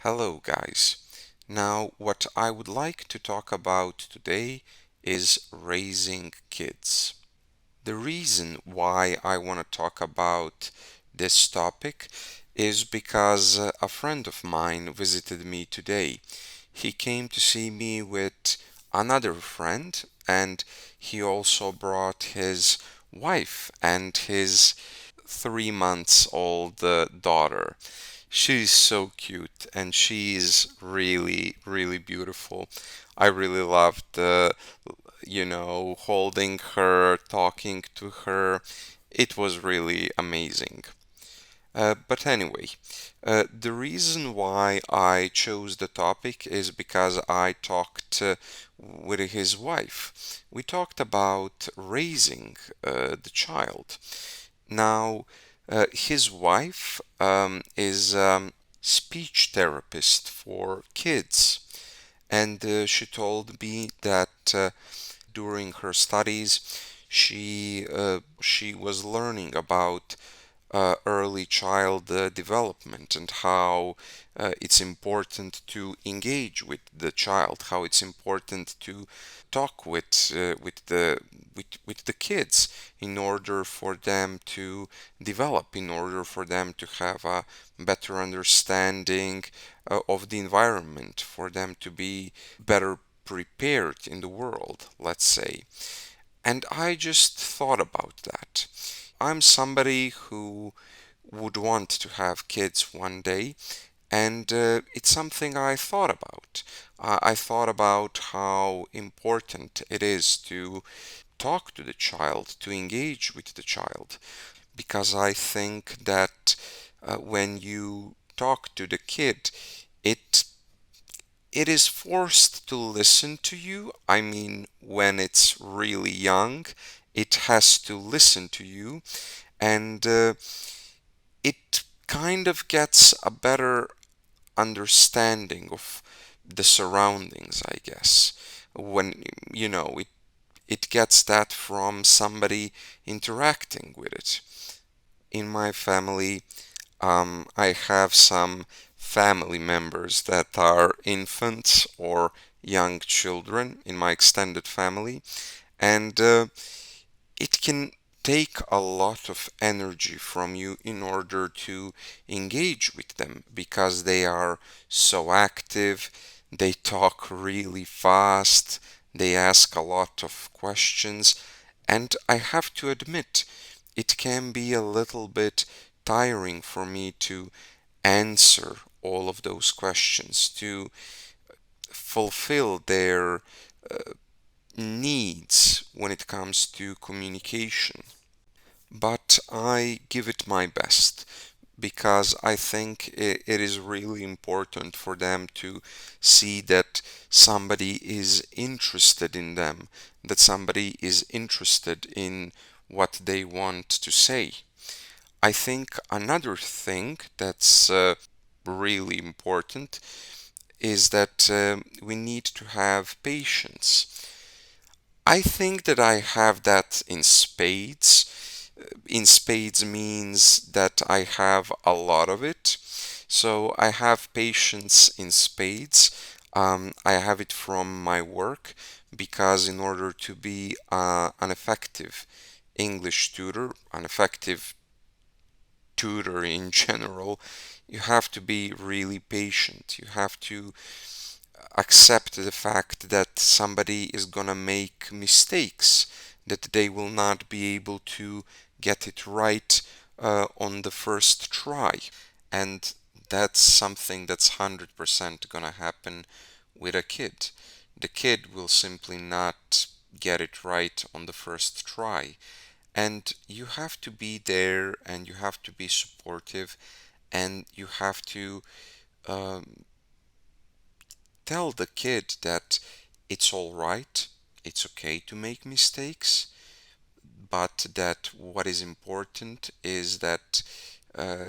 Hello, guys. Now, what I would like to talk about today is raising kids. The reason why I want to talk about this topic is because a friend of mine visited me today. He came to see me with another friend, and he also brought his wife and his 3 months old daughter. She's so cute and she's really, really beautiful. I really loved, holding her, talking to her. It was really amazing. But anyway, the reason why I chose the topic is because I talked with his wife. We talked about raising the child. Now, his wife is speech therapist for kids, and she told me that during her studies, she was learning about early child development and how it's important to engage with the child, how it's important to talk with the kids in order for them to develop, in order for them to have a better understanding of the environment, for them to be better prepared in the world, let's say. And I just thought about that. I'm somebody who would want to have kids one day, and it's something I thought about. I thought about how important it is to talk to the child, to engage with the child, because I think that when you talk to the kid, it it is forced to listen to you. I mean, when it's really young, it has to listen to you, and it kind of gets a better understanding of the surroundings, I guess. When it gets that from somebody interacting with it. In my family, I have some family members that are infants or young children in my extended family, and it can take a lot of energy from you in order to engage with them because they are so active, they talk really fast, they ask a lot of questions, and I have to admit, it can be a little bit tiring for me to answer all of those questions, to fulfill their needs when it comes to communication. But I give it my best because I think it is really important for them to see that somebody is interested in them, that somebody is interested in what they want to say. I think another thing that's really important is that we need to have patience. I think that I have that in spades. In spades means that I have a lot of it. So I have patience in spades. I have it from my work because in order to be an effective English tutor, an effective tutor in general, you have to be really patient. You have to accept the fact that somebody is gonna make mistakes, that they will not be able to get it right on the first try. And that's something that's 100% gonna happen with a kid. The kid will simply not get it right on the first try. And you have to be there and you have to be supportive and you have to um, tell the kid that it's all right, it's okay to make mistakes, but that what is important is that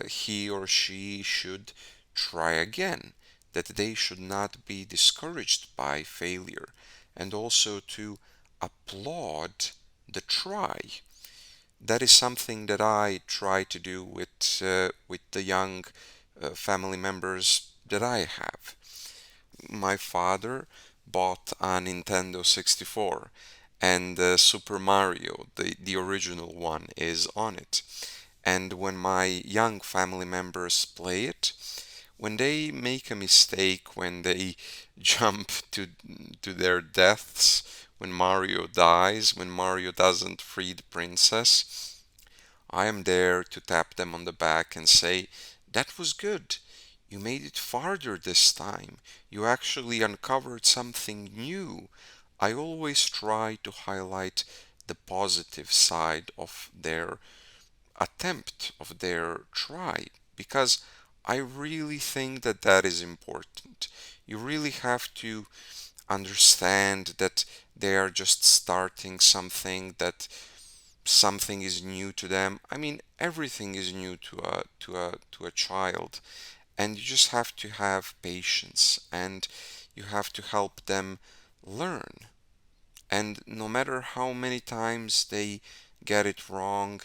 he or she should try again, that they should not be discouraged by failure, and also to applaud the try. That is something that I try to do with the young family members that I have. My father bought a Nintendo 64, and Super Mario, the original one, is on it. And when my young family members play it, when they make a mistake, when they jump to their deaths, when Mario dies, when Mario doesn't free the princess, I am there to tap them on the back and say, "That was good. You made it farther this time. You actually uncovered something new." I always try to highlight the positive side of their attempt, of their try, because I really think that that is important. You really have to understand that they are just starting something, that something is new to them. I mean, everything is new to a child, and you just have to have patience, and you have to help them learn. And no matter how many times they get it wrong,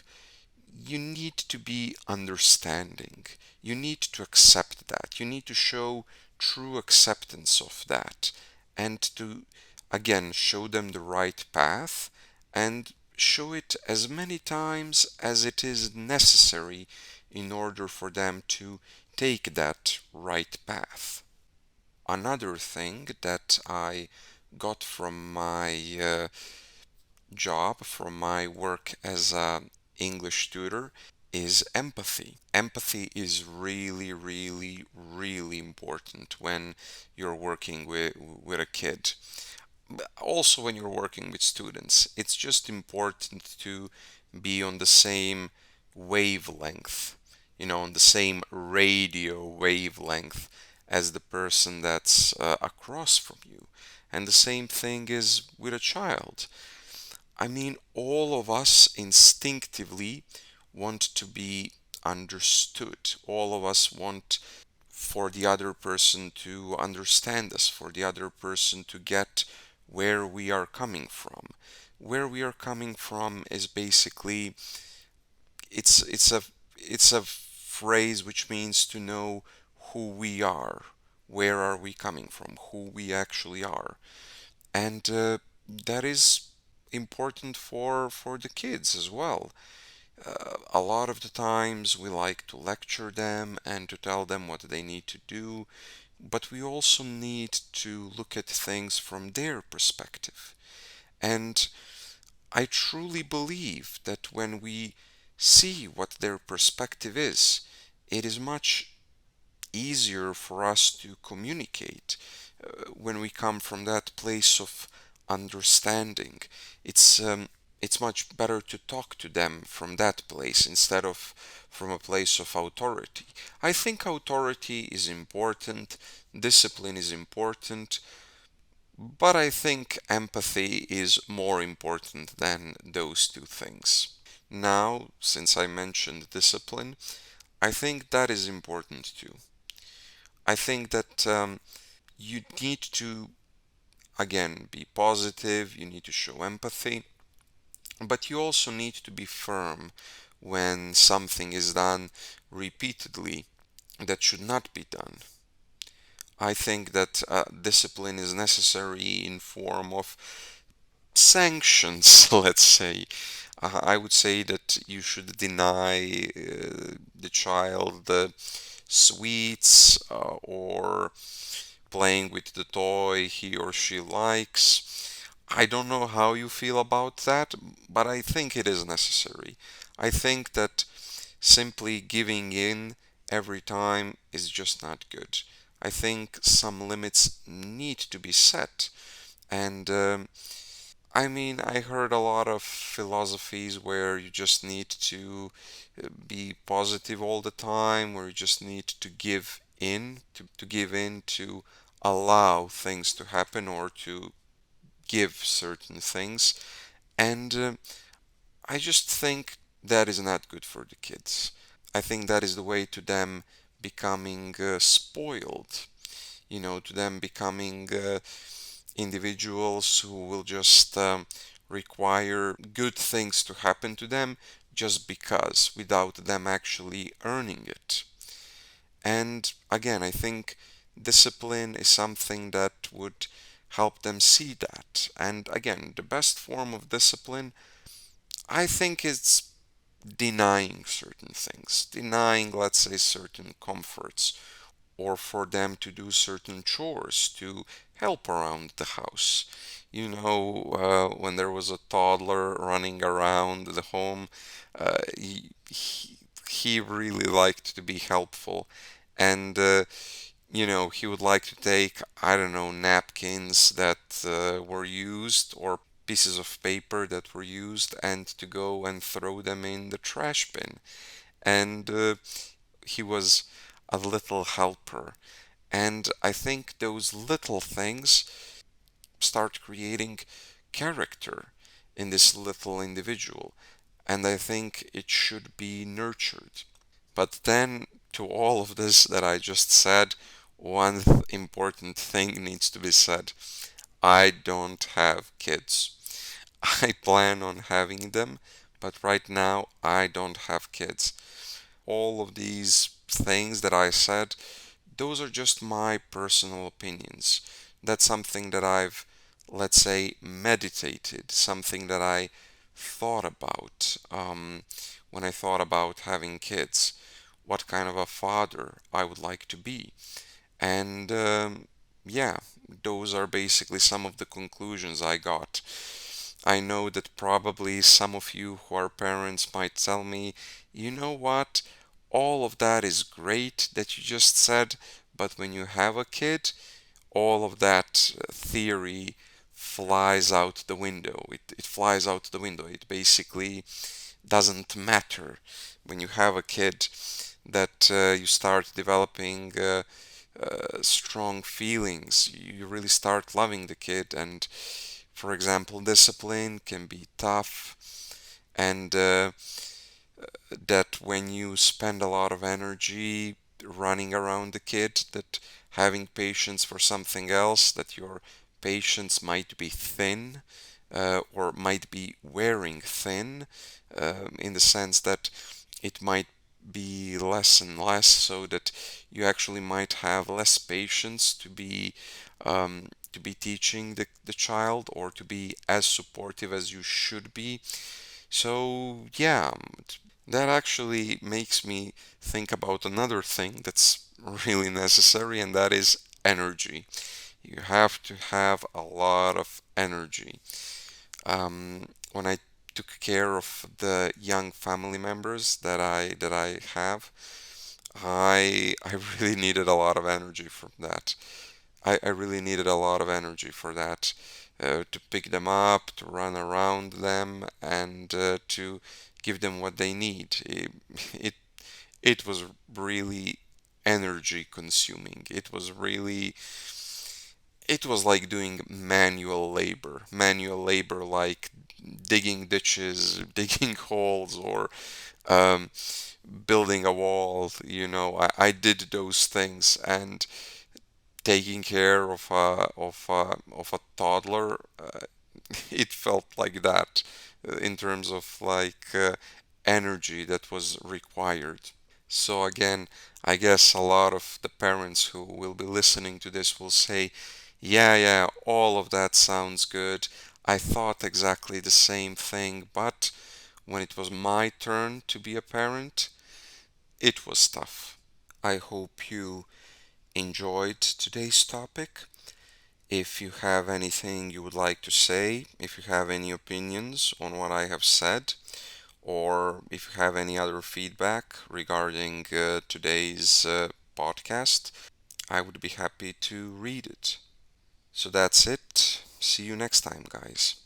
you need to be understanding. You need to accept that. You need to show true acceptance of that, and to again show them the right path, and show it as many times as it is necessary in order for them to take that right path. Another thing that I got from my job, from my work as a English tutor, is empathy. Empathy is really, really, really important when you're working with a kid. Also, when you're working with students, it's just important to be on the same wavelength, on the same radio wavelength as the person that's across from you. And the same thing is with a child. I mean, all of us instinctively want to be understood. All of us want for the other person to understand us, for the other person to get where we are coming from. Where we are coming from is basically it's a phrase which means to know who we are. Where are we coming from? Who we actually are. And that is important for the kids as well. A lot of the times we like to lecture them and to tell them what they need to do, but we also need to look at things from their perspective. And I truly believe that when we see what their perspective is, it is much easier for us to communicate when we come from that place of understanding. It's um, it's much better to talk to them from that place instead of from a place of authority. I think authority is important, discipline is important, but I think empathy is more important than those two things. Now, since I mentioned discipline, I think that is important too. I think that you need to, again, be positive, you need to show empathy, but you also need to be firm when something is done repeatedly that should not be done. I think that discipline is necessary in form of sanctions, let's say. I would say that you should deny the child the sweets or playing with the toy he or she likes. I don't know how you feel about that, but I think it is necessary. I think that simply giving in every time is just not good. I think some limits need to be set. And I mean, I heard a lot of philosophies where you just need to be positive all the time, where you just need to give in, to give in, to allow things to happen or to give certain things. And I just think that is not good for the kids. I think that is the way to them becoming spoiled, to them becoming individuals who will just require good things to happen to them just because, without them actually earning it. And again, I think discipline is something that would help them see that. And again, the best form of discipline, I think, is denying certain things, denying, let's say, certain comforts, or for them to do certain chores to help around the house. When there was a toddler running around the home, he really liked to be helpful. And he would like to take, I don't know, napkins that were used or pieces of paper that were used and to go and throw them in the trash bin. And he was a little helper. And I think those little things start creating character in this little individual. And I think it should be nurtured. But then, to all of this that I just said, one important thing needs to be said. I don't have kids. I plan on having them, but right now I don't have kids. All of these things that I said, those are just my personal opinions. That's something that I've, let's say, meditated, something that I thought about when I thought about having kids, what kind of a father I would like to be. And yeah, those are basically some of the conclusions I got. I know that probably some of you who are parents might tell me, you know what, all of that is great that you just said, but when you have a kid, all of that theory flies out the window. It flies out the window. It basically doesn't matter. When you have a kid, that you start developing strong feelings. You really start loving the kid, and for example, discipline can be tough, and that when you spend a lot of energy running around the kid, that having patience for something else, that your patience might be thin, or might be wearing thin, in the sense that it might be less and less, so that you actually might have less patience to be teaching the child, or to be as supportive as you should be. So yeah, that actually makes me think about another thing that's really necessary, and that is energy. You have to have a lot of energy. When I took care of the young family members that I have, I really needed a lot of energy from that. I really needed a lot of energy for that, to pick them up, to run around them, and to give them what they need. It, it was really energy consuming. It was like doing manual labor like digging ditches, digging holes, or um, building a wall. I did those things, and taking care of a toddler, it felt like that, in terms of like energy that was required. So again, I guess a lot of the parents who will be listening to this will say, yeah, yeah, all of that sounds good. I thought exactly the same thing, but when it was my turn to be a parent, it was tough. I hope you enjoyed today's topic. If you have anything you would like to say, if you have any opinions on what I have said, or if you have any other feedback regarding today's podcast, I would be happy to read it. So that's it. See you next time, guys.